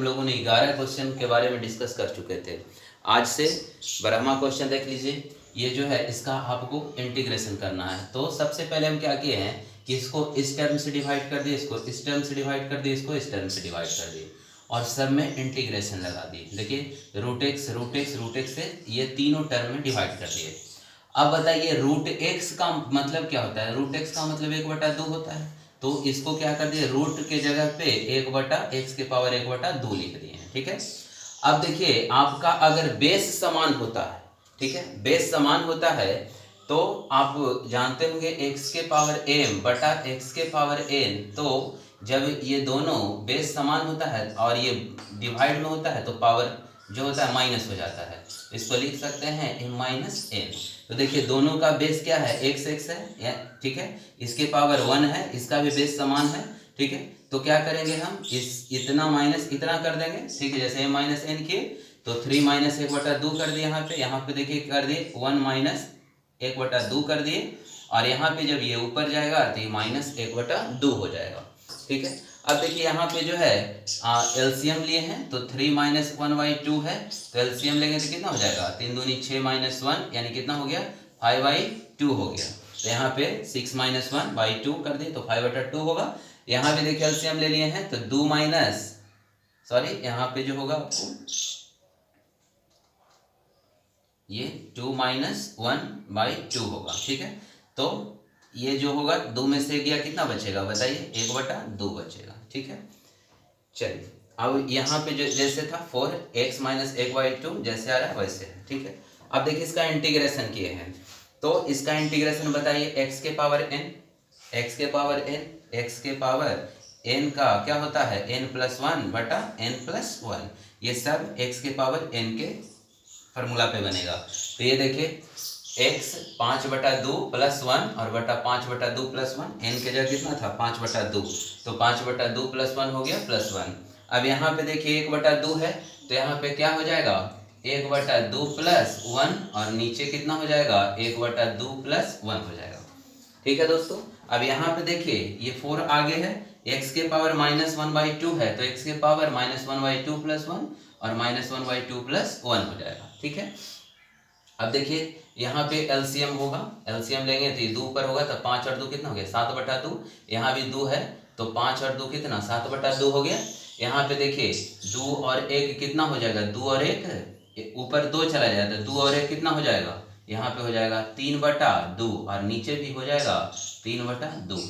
हम लोगों ने 11 क्वेश्चन के बारे में डिस्कस कर चुके थे। आज से 12वां क्वेश्चन देख लीजिए। ये जो है इसका आपको इंटीग्रेशन करना है। तो सबसे पहले हम क्या किए हैं कि इसको इस टर्म से डिवाइड कर दिए, इसको इस टर्म से डिवाइड कर दिए, इसको इस टर्म से डिवाइड कर दिए और सब में इंटीग्रेशन लगा दिए। देखिए रूट एक्स से ये तीनों टर्म में डिवाइड कर दिए। अब बताइए रूट एक्स का मतलब क्या होता है? रूट एक्स का मतलब 1/2 होता है। तो इसको क्या कर दिए, रूट के जगह पे 1/(x⁻1/2) लिख दिए हैं। ठीक है। अब देखिए आपका अगर बेस समान होता है, ठीक है, बेस समान होता है तो आप जानते होंगे x⁻m/x⁻n। तो जब ये दोनों बेस समान होता है और ये डिवाइड में होता है तो पावर जो होता है माइनस हो जाता है। इसको लिख सकते हैं m-n। तो देखिए दोनों का बेस क्या है, x है, ठीक है, इसके पावर 1 है, इसका भी बेस समान है। ठीक है, तो क्या करेंगे हम, इस इतना माइनस इतना कर देंगे। ठीक है, जैसे m-n किए तो 3 - 1/2 कर दिए। यहाँ पे देखिए कर दिए 1 - 1/2 कर दिए और यहाँ पे जब ये ऊपर जाएगा तो ये -1/2 हो जाएगा। ठीक है। अब देखिए यहाँ पे जो है एलसीएम लिए हैं तो 3 - 1/2 है, तो एलसीएम लेंगे तो कितना हो जाएगा, 3 दूनी 6 - 1 यानी कितना हो गया, 5/2 हो गया। तो यहाँ पे 6 - 1/2 कर दिए तो 5/2 होगा। यहाँ पे देखिए एलसीएम ले लिए हैं तो 2 माइनस यहाँ पे जो होगा आपको ये 2 - 1/2 होगा। ठीक है, तो ये जो होगा 2 में से गया कितना बचेगा बताइए, 1/2 बचेगा। ठीक है, चलिए अब यहाँ पे जो जैसे था 4x - 1/2 जैसे आ रहा है वैसे है। ठीक है, अब देखिए इसका इंटीग्रेशन किए हैं तो इसका इंटीग्रेशन बताइए x के पावर n का क्या होता है, n+1/n+1। ये सब x के पावर n के फार्मूला पे बनेगा। तो ये देखिए x 5/2 + 1 और बटा 5/2 + 1, n के जगह कितना था 5/2, तो 5/2 + 1 हो गया +1। अब यहाँ पे देखिए 1/2 है तो यहाँ पे क्या हो जाएगा 1/2 + 1 और नीचे कितना हो जाएगा 1/2 + 1 हो जाएगा। ठीक है दोस्तों, अब यहाँ पे देखिए ये 4 आगे है, x के पावर -1/2 है तो x के पावर -1/2 + 1 और -1/2 + 1 हो जाएगा। ठीक है, अब देखिए यहाँ पे एलसीएम होगा, एलसीएम लेंगे तो ये 2 ऊपर होगा तो 5 और 2 कितना हो गया 7/2। यहाँ भी 2 है तो 5 और 2 कितना 7/2 हो गया। यहाँ पे देखिए 2 और 1 कितना हो जाएगा, 2 और 1 ऊपर 2 चला जाएगा तो 2 और 1 कितना हो जाएगा, यहाँ पे हो जाएगा 3/2 और नीचे भी हो जाएगा 3/2।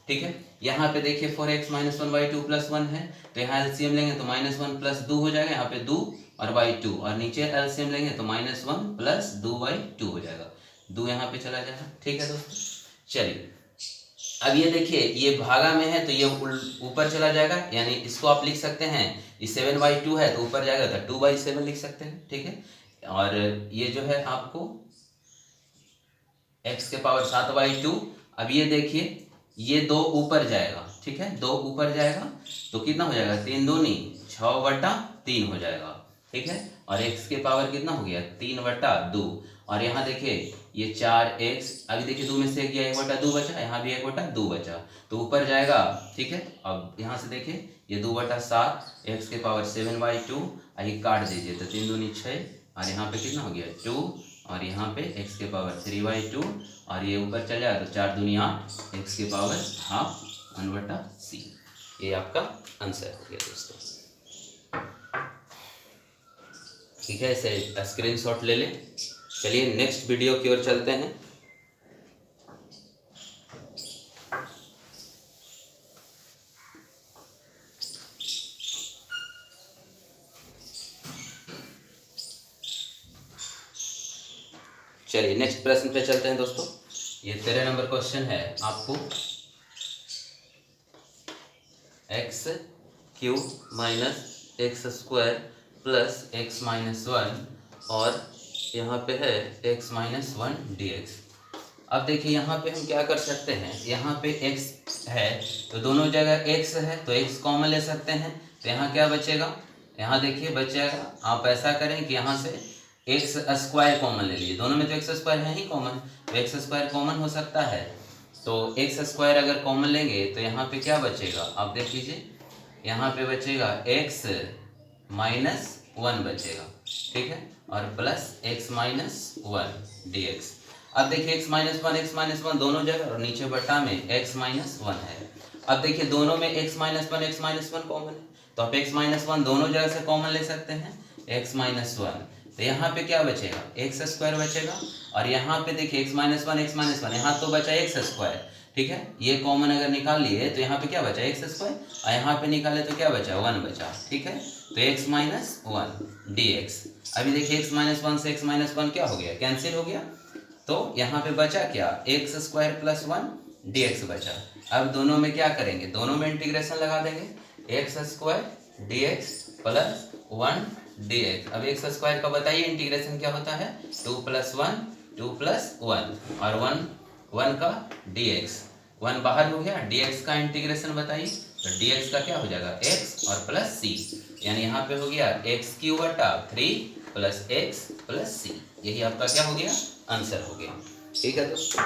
ठीक है, यहाँ पे देखिए 4x - 1/2 + 1 है तो यहाँ एलसीएम लेंगे तो -1 + 2 हो जाएगा, यहाँ पे 2 और 2 और नीचे एलसीएम लेंगे तो -1 + 2/2 हो जाएगा, 2 यहाँ पे चला जाएगा। ठीक है दोस्तों, चलिए अब ये देखिए ये भागा में है तो ये ऊपर चला जाएगा, यानी इसको आप लिख सकते हैं, ये 7/2 है तो ऊपर जाएगा तो 2/7 लिख सकते हैं। ठीक है, और ये जो है आपको x के पावर 7/2। अब ये देखिए ये 2 ऊपर जाएगा, ठीक है, 2 ऊपर जाएगा तो कितना हो जाएगा 3 दूनी 6/3 हो जाएगा। ठीक है, और x के पावर कितना हो गया 3/2 और यहाँ देखिए ये 4x, अभी देखिए 2 में से गया 1/2 बचा, यहाँ भी 1/2 बचा तो ऊपर जाएगा। ठीक है, अब यहाँ से देखिए ये 2/7 x के पावर 7/2 ये काट दीजिए तो 3 दूनी 6 और यहाँ पे कितना हो गया 2 और यहाँ पे x के पावर 3/2 और ये ऊपर चल जाए तो 4 दूनी 8 x के पावर हाफ 1/c। ये आपका आंसर हो गया दोस्तों। ठीक है, इसे स्क्रीनशॉट ले लें। चलिए नेक्स्ट वीडियो की ओर चलते हैं। चलिए नेक्स्ट प्रश्न पे चलते हैं दोस्तों। ये 13 नंबर क्वेश्चन है आपको, x³ - x² + x - 1 और यहाँ पे है x - 1 dx। अब देखिए यहाँ पे हम क्या कर सकते हैं, यहाँ पे x है तो दोनों जगह x है तो x कॉमन ले सकते हैं तो यहाँ क्या बचेगा, यहाँ देखिए बचेगा, आप ऐसा करें कि यहाँ से x² कॉमन ले लीजिए, दोनों में तो x² है ही कॉमन, तो x² कॉमन हो सकता है तो x² अगर कॉमन लेंगे तो यहाँ पे क्या बचेगा, आप देख लीजिए यहाँ पे बचेगा x -1 बचेगा, ठीक है, और प्लस x -1 dx। अब देखिए x -1 दोनों जगह और नीचे बटा में x -1 है। अब देखिए दोनों में x -1 कॉमन है, तो आप x -1 दोनों जगह से कॉमन ले सकते हैं, x -1। तो यहाँ पे क्या बचेगा, x² बचेगा, और यहाँ पे देखिए x -1 यहाँ तो बचा x², ठीक है, ये कॉमन अगर निकाल लिए तो यहाँ पे क्या बचा x², और यहाँ पे निकाले तो क्या बचा 1 बचा, ठीक है। तो x -1 dx। अभी देखिए x -1 से x -1 क्या हो गया, कैंसिल हो गया, तो यहाँ पे बचा क्या x² + 1 dx बचा। अब दोनों में क्या करेंगे, दोनों में इंटीग्रेशन लगा देंगे, x² dx + 1 dx। अब x² का बताइए इंटीग्रेशन क्या होता है, 2 + 1 2 + 1 और 1 का dx, 1 बाहर हो गया, dx का इंटीग्रेशन बताइए, तो dx का क्या हो जाएगा x और प्लस c, यानी यहाँ पे हो गया x³ / 3 + x + c। यही आपका क्या हो गया, आंसर हो गया, ठीक है दोस्तों।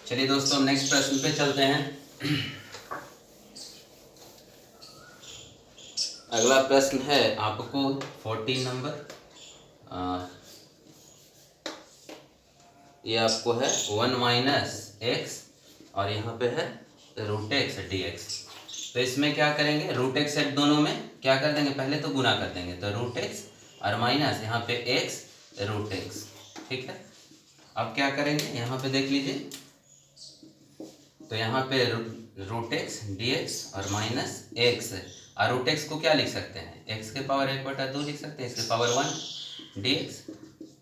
चलिए दोस्तों नेक्स्ट प्रश्न पे चलते हैं। अगला प्रश्न है आपको 14 नंबर, ये आपको है 1 - x और यहाँ पे है √x dx। तो इसमें क्या करेंगे, √x सेट दोनों में क्या कर देंगे, पहले तो गुना कर देंगे, तो √x और माइनस यहाँ पे x √x, ठीक है। अब क्या करेंगे, यहाँ पे देख लीजिए, तो यहाँ पे √x dx और माइनस x, और √x को क्या लिख सकते हैं, x⁻1/2 लिख सकते हैं, x⁻1 dx।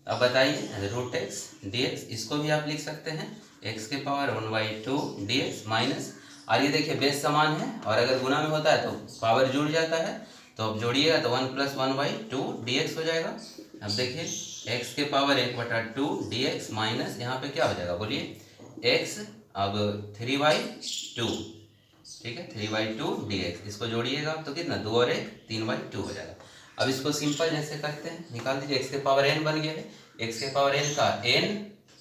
अब बताइए √x dx, इसको भी आप लिख सकते हैं x⁻1/2 dx माइनस, और ये देखिए बेस समान है और अगर गुना में होता है तो पावर जुड़ जाता है, तो अब जोड़िएगा तो 1 + 1/2 dx हो जाएगा। अब देखिए x⁻1/2 dx माइनस यहाँ पे क्या हो जाएगा बोलिए x, अब 3/2, ठीक है, 3/2 dx, इसको जोड़िएगा तो कितना 2 और 1 3/2 हो जाएगा। अब इसको सिंपल जैसे करते हैं, निकाल दीजिए, x⁻n बन गया है, x⁻n का n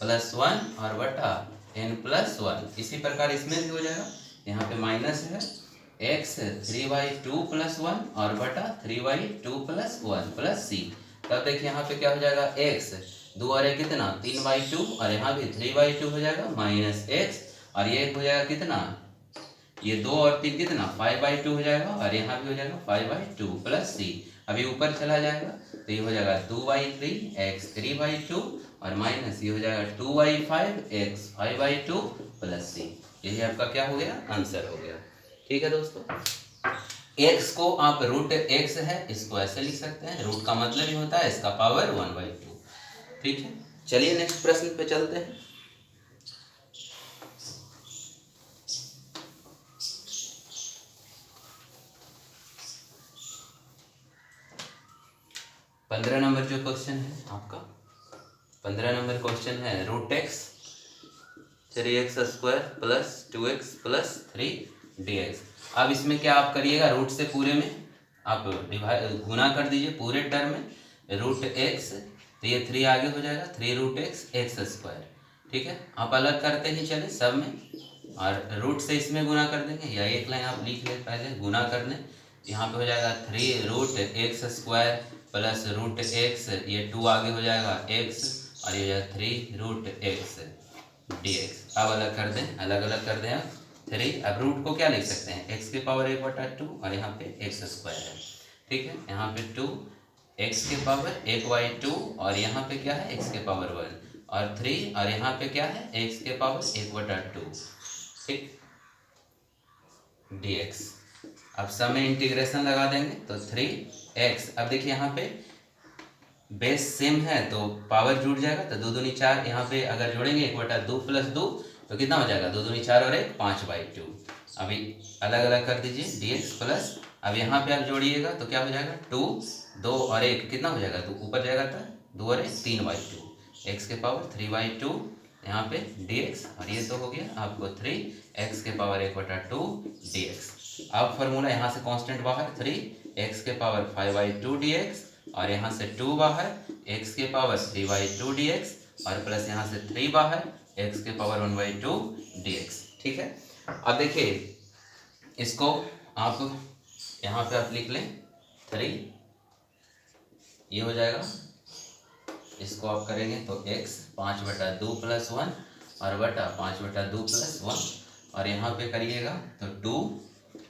+ 1 और बटा n + 1, इसी प्रकार इसमें भी हो जाएगा, यहाँ पे माइनस है x 3/2 + 1 और बटा 3/2 + 1 + c। तब देखिए यहाँ पे क्या हो जाएगा, x 2 और 1 कितना 3/2 और यहाँ भी 3/2 हो जाएगा माइनस x, और ये हो जाएगा कितना, ये 2 और 3 कितना 5/2 हो जाएगा, और यहाँ भी हो जाएगा 5/2 + c। अभी ऊपर चला जाएगा तो ये हो जाएगा 2/3 x 3/2 और माइनस ये हो जाएगा 2/5 x 5/2 + c। यही आपका क्या हो गया, आंसर हो गया, ठीक है दोस्तों। x को आप √x है, इसको ऐसे लिख सकते हैं, रूट का मतलब ही होता है इसका पावर 1/2, ठीक है। चलिए नेक्स्ट प्रश्न पे चलते हैं। पंद्रह नंबर जो क्वेश्चन है आपका, 15 नंबर क्वेश्चन है √x 3x² + 2x + 3 dx। अब इसमें क्या आप करिएगा, रूट से पूरे में आप गुना कर दीजिए पूरे टर्म में, √x तो ये 3 आगे हो जाएगा, 3√x x², ठीक है। आप अलग करते ही चले सब में, और रूट से इसमें गुना कर देंगे, या एक लाइन आप लिख ले पहले गुना कर दें, यहाँ पे हो जाएगा 3√x² + √x, ये 2 आगे हो जाएगा x, और ये हो जाएगा 3√x dx। अब अलग कर दें, अलग अलग कर दें आप 3। अब रूट को क्या लिख सकते हैं, x⁻1/2 और यहाँ पे x² है, ठीक है, यहाँ पे 2 x⁻1/2 और यहाँ पे क्या है x⁻1 और 3 और यहाँ पे क्या है x⁻1/2, ठीक, dx। अब सब में इंटीग्रेशन लगा देंगे तो 3x। अब देखिए यहाँ पे बेस सेम है तो पावर जुड़ जाएगा, तो 2 दूनी 4, यहाँ पे अगर जोड़ेंगे 1/2 + 2 तो कितना हो जाएगा, 2 दूनी 4 और 1 5/2। अभी अलग अलग कर दीजिए dx प्लस, अब यहाँ पे आप जोड़िएगा तो क्या हो जाएगा 2 2 और 1 कितना हो जाएगा, तो ऊपर जाएगा था 2 और 1 3/2, x⁻3/2 यहाँ पे dx, और ये तो हो गया आपको 3 x⁻1/2 dx। अब फॉर्मूला यहाँ से कांस्टेंट बाहर 3 x⁻5/2 dx और यहाँ से 2 बाहर x⁻3/2 dx और प्लस यहाँ से 3 बाहर एक्स के पावर 1/2 dx। ठीक है, अब देखिए इसको आप यहाँ पे आप लिख लें 3, ये हो जाएगा। इसको आप करेंगे तो x 5/2 + 1 और बटा 5/2 + 1 और यहाँ पे करिएगा तो 2,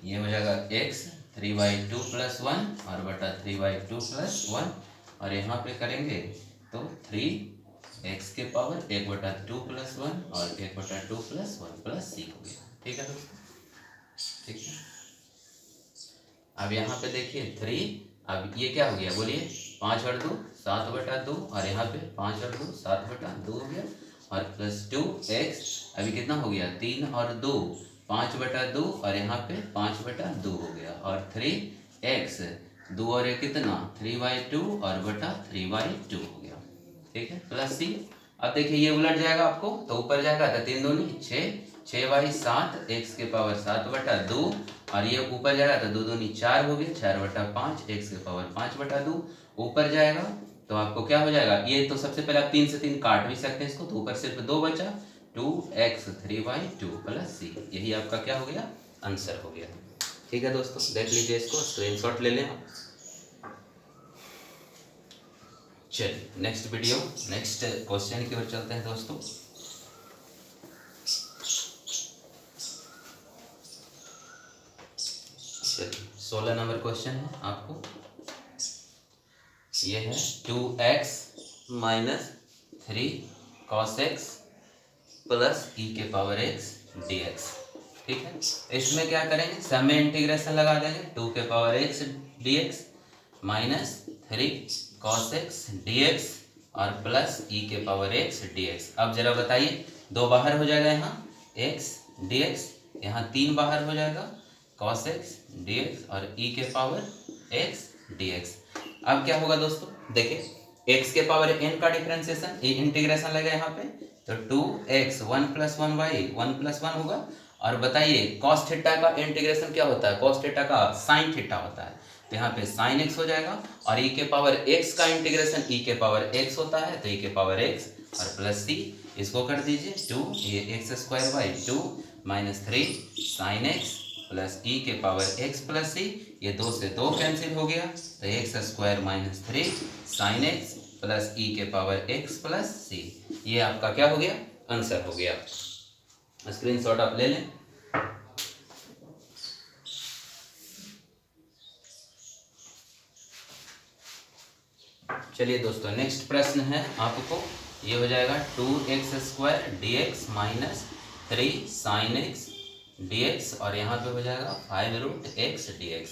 ये हो जाएगा x 3/2 + 1 और बटा 3/2 + 1 और यहाँ पे करेंगे तो 3x के पावर 1/2 + 1 और 1/2 + 1 + c हो गया। ठीक है दोस्तों, ठीक है। अब यहाँ पे देखिए 3, अब ये क्या हो गया बोलिए, 5 और 2 7/2 और यहाँ पे 5 और 2 7/2 हो गया और प्लस 2x, अभी कितना हो गया 3 और 2 5/2 और यहाँ पे 5/2 हो गया और 3x 2 और 1 कितना 3/2 और बटा 3/2 हो गया। ठीक है, प्लस c। अब देखिए ये उलट जाएगा आपको तो ऊपर जाएगा तो 3 दूनी 6, 6/7 x के पावर 7/2 और ये ऊपर जाएगा तो 2 दूनी 4 हो गया 4/5 x के पावर 5/2 ऊपर जाएगा तो आपको क्या हो जाएगा, ये तो सबसे पहले आप 3 से 3 काट भी सकते हैं इसको, तो ऊपर सिर्फ 2 बचा 2x 3/2 + c, यही आपका क्या हो गया आंसर हो गया। ठीक है दोस्तों, देख लीजिए इसको, स्क्रीनशॉट ले लें आप। चलिए नेक्स्ट वीडियो नेक्स्ट क्वेश्चन की ओर चलते हैं दोस्तों। चलिए 16 नंबर क्वेश्चन है आपको, ये है 2x - 3 cos x + e⁻x dx। ठीक है, इसमें क्या करेंगे, सब में इंटीग्रेशन लगा देंगे 2⁻x dx minus 3 cos x dx और प्लस e⁻x dx। अब जरा बताइए, 2 बाहर हो जाएगा यहाँ x dx, यहाँ 3 बाहर हो जाएगा cos x dx और e⁻x dx। अब क्या होगा दोस्तों, देखिए x के पावर n का डिफरेंशिएशन इंटीग्रेशन लगेगा यहाँ पे तो 2x 1 + 1y 1 + 1 होगा। और बताइए cos थीटा का इंटीग्रेशन क्या होता है, cos थीटा का sin थीटा होता है, तो यहाँ पे sin x हो जाएगा और e⁻x का इंटीग्रेशन e⁻x होता है तो e⁻x और प्लस c, इसको कर दीजिए 2, ये x² - 3 sin x plus e⁻x + c, ये 2 से 2 कैंसिल हो गया तो x² - 3 sin x plus e⁻x + c, ये आपका क्या हो गया आंसर हो गया। स्क्रीनशॉट आप ले लें। चलिए दोस्तों नेक्स्ट प्रश्न है आपको, ये हो जाएगा 2x² dx - 3 sin x dx और यहाँ पे हो जाएगा 5√x dx।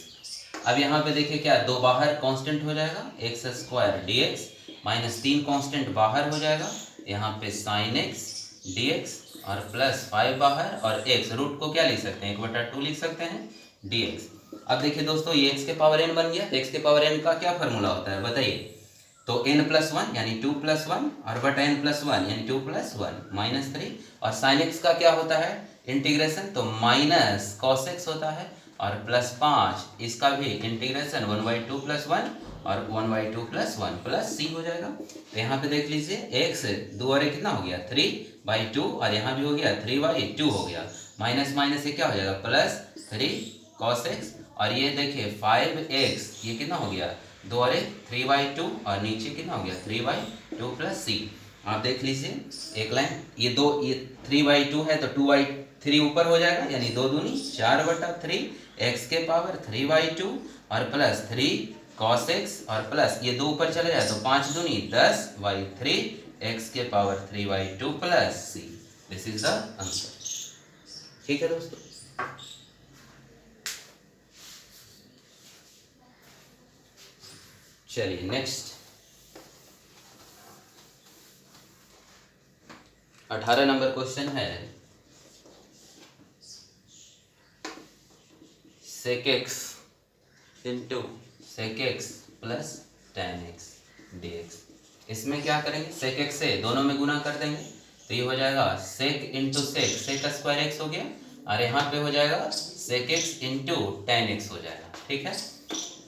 अब यहाँ पे देखिए क्या, 2 बाहर कांस्टेंट हो जाएगा x² dx माइनस 3 कांस्टेंट बाहर हो जाएगा, यहाँ पे sin x dx और प्लस 5 बाहर और x, रूट को क्या लिख सकते हैं 1/2 लिख सकते हैं dx। अब देखिए दोस्तों ये x के पावर n बन गया, x के पावर n का क्या फार्मूला होता है बताइए, तो n + 1 यानी 2 + 1 और बटा n + 1 यानी 2 + 1 -3 और sin x का क्या होता है इंटीग्रेशन, तो माइनस cos x होता है और प्लस 5 इसका भी इंटीग्रेशन 1/2 + 1 और 1/2 + 1 प्लस c हो जाएगा। तो यहाँ पे देख लीजिए x 2 और 1 कितना हो गया 3/2 और यहाँ भी हो गया 3/2 हो गया, माइनस माइनस ये क्या हो जाएगा प्लस 3 cos x और ये देखिए 5x, ये कितना हो गया 2 और 1 3/2 और नीचे कितना हो गया 3/2 प्लस c। आप देख लीजिए एक लाइन, ये 3/2 है तो 2/3 ऊपर हो जाएगा यानी 2 दूनी 4/3 x के पावर 3/2 और प्लस 3 cos x और प्लस ये 2 ऊपर चले जाए तो 5 दूनी 10/3 x के power 3/2 plus c। This is the answer. ठीक है दोस्तों, चलिए नेक्स्ट 18 नंबर क्वेश्चन है, sec x * sec x + tan x dx। इसमें क्या करेंगे, sec x से दोनों में गुना कर देंगे तो ये हो जाएगा sec * sec sec² x हो गया और यहाँ पे हो जाएगा sec x * tan x हो जाएगा। ठीक है,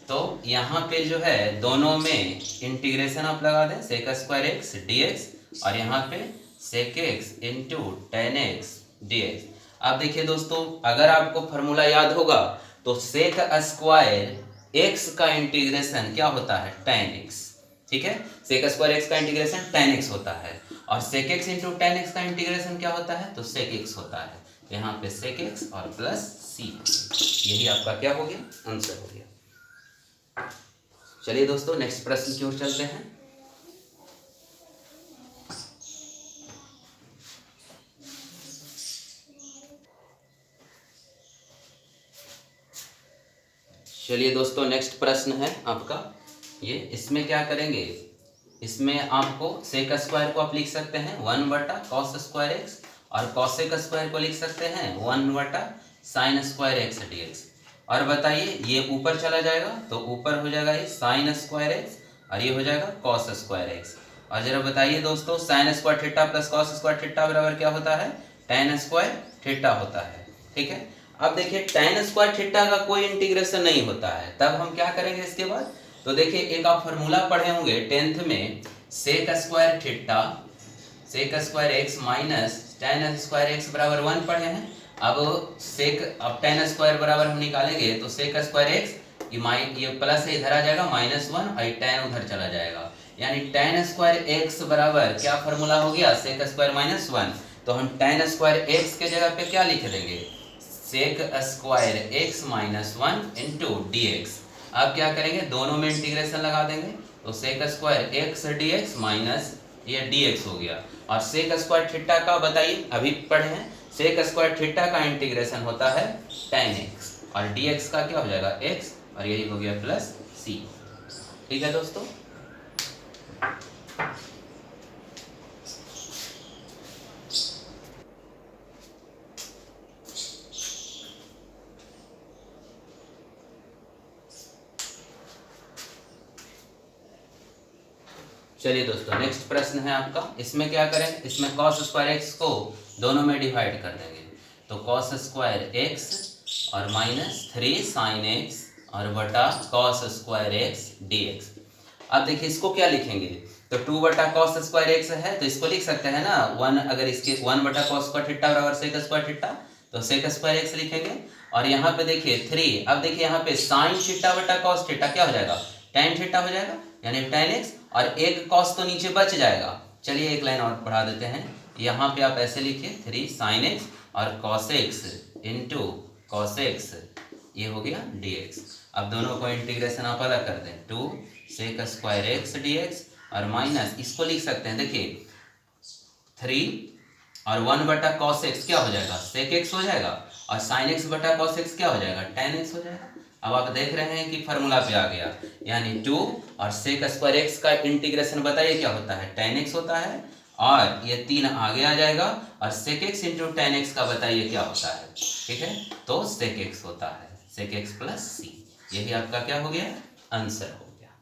तो यहाँ पे जो है दोनों में इंटीग्रेशन आप लगा दें sec² x dx और यहाँ पे sec x into tan x d x. अब देखिए दोस्तों, अगर आपको फॉर्मूला याद होगा तो सेक स्क्वायर एक्स का इंटीग्रेशन क्या होता है, टेन एक्स। ठीक है, सेक स्क्वायर एक्स का इंटीग्रेशन टेन एक्स होता है, और sec x into tan x का इंटीग्रेशन क्या होता है, तो सेक एक्स होता है। यहाँ पे सेक एक्स और प्लस सी, यही आपका क्या हो गया, आंसर हो गया। चलिए दोस्तों, नेक्स्ट प्रश्न की ओर चलते हैं। चलिए दोस्तों, नेक्स्ट प्रश्न है आपका ये। इसमें क्या करेंगे, इसमें आपको सेक स्क्वायर को आप लिख सकते हैं 1/cos² x, और cosec स्क्वायर को लिख सकते हैं 1/sin² x dx। और बताइए, ये ऊपर चला जाएगा तो ऊपर हो जाएगा ये sin² x, और ये हो जाएगा cos² x। और जरा बताइए दोस्तों, sin² theta plus cos² theta बराबर क्या होता है, tan² थीटा होता है। ठीक है, अब देखिए tan² थीटा का कोई इंटीग्रेशन नहीं होता है, तब हम क्या करेंगे इसके बाद, तो देखिए एक आप फॉर्मूला पढ़े होंगे 10th में, sec² theta sec² x minus tan² x बराबर 1 पढ़े हैं। अब tan² बराबर हम निकालेंगे तो sec² x, ये प्लस है इधर आ जाएगा -1, और ये tan उधर चला जाएगा, यानी tan² x बराबर क्या फॉर्मूला हो गया, sec² -1। तो हम tan² x के जगह पे क्या लिख देंगे, sec² x -1 इंटू dx। अब क्या करेंगे, दोनों में इंटीग्रेशन लगा देंगे, तो sec² x dx माइनस ये dx हो गया। और sec² थीटा का बताइए, अभी पढ़े हैं, sec² थीटा का इंटीग्रेशन होता है tan x, और dx का क्या हो जाएगा x, और यही हो गया प्लस c। ठीक है दोस्तों, चलिए दोस्तों, नेक्स्ट प्रश्न है आपका। इसमें क्या करें, इसमें cos² x को दोनों में डिवाइड कर देंगे, तो cos² x और -3 sin x और बटा cos² x dx। अब देखिए इसको क्या लिखेंगे, तो 2/cos² x है, तो इसको लिख सकते हैं ना 1, अगर इसके 1/cos² थीटा बराबर sec² थीटा, तो sec² x लिखेंगे। और यहाँ पे देखिए 3, अब देखिए यहाँ पे sin थीटा बटा cos थीटा क्या हो जाएगा, tan थीटा हो जाएगा, यानी tan x, और एक cos तो नीचे बच जाएगा। चलिए एक लाइन और पढ़ा देते हैं, यहाँ पे आप ऐसे लिखिए 3 sin x और cos x into cos x, ये हो गया dx। अब दोनों को इंटीग्रेशन आप अलग कर दें, 2 sec² x dx, और माइनस इसको लिख सकते हैं, देखिए 3 और 1/cos x क्या हो जाएगा, sec x हो जाएगा, और sin x बटा cos x क्या हो जाएगा, tan x हो जाएगा। अब आप देख रहे हैं कि फार्मूला पे आ गया, यानी 2 और sec² x का इंटीग्रेशन बताइए क्या होता है, tan x होता है, और ये 3 आगे आ जाएगा, और sec x into tan x का बताइए क्या होता है। ठीक है, तो sec x होता है, sec x प्लस c, यही आपका क्या हो गया, आंसर हो गया।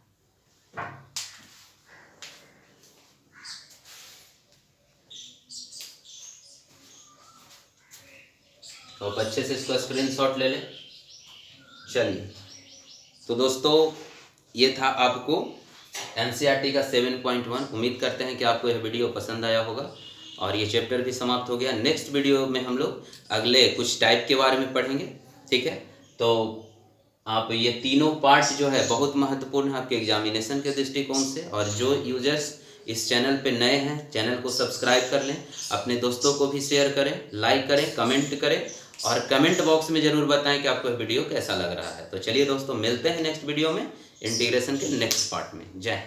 तो आप अच्छे से इसको स्क्रीनशॉट ले लें। चलिए, तो दोस्तों ये था आपको NCERT का 7.1। उम्मीद करते हैं कि आपको यह वीडियो पसंद आया होगा, और ये चैप्टर भी समाप्त हो गया। नेक्स्ट वीडियो में हम लोग अगले कुछ टाइप के बारे में पढ़ेंगे। ठीक है, तो आप ये तीनों पार्ट जो है बहुत महत्वपूर्ण है आपके एग्जामिनेशन के दृष्टिकोण से, और जो यूजर्स इस चैनल पे नए हैं, चैनल को सब्सक्राइब कर लें, अपने दोस्तों को भी शेयर करें, लाइक करें, कमेंट करें, और कमेंट बॉक्स में ज़रूर बताएं कि आपको वीडियो कैसा लग रहा है। तो चलिए दोस्तों, मिलते हैं नेक्स्ट वीडियो में इंटीग्रेशन के नेक्स्ट पार्ट में। जय हिंद।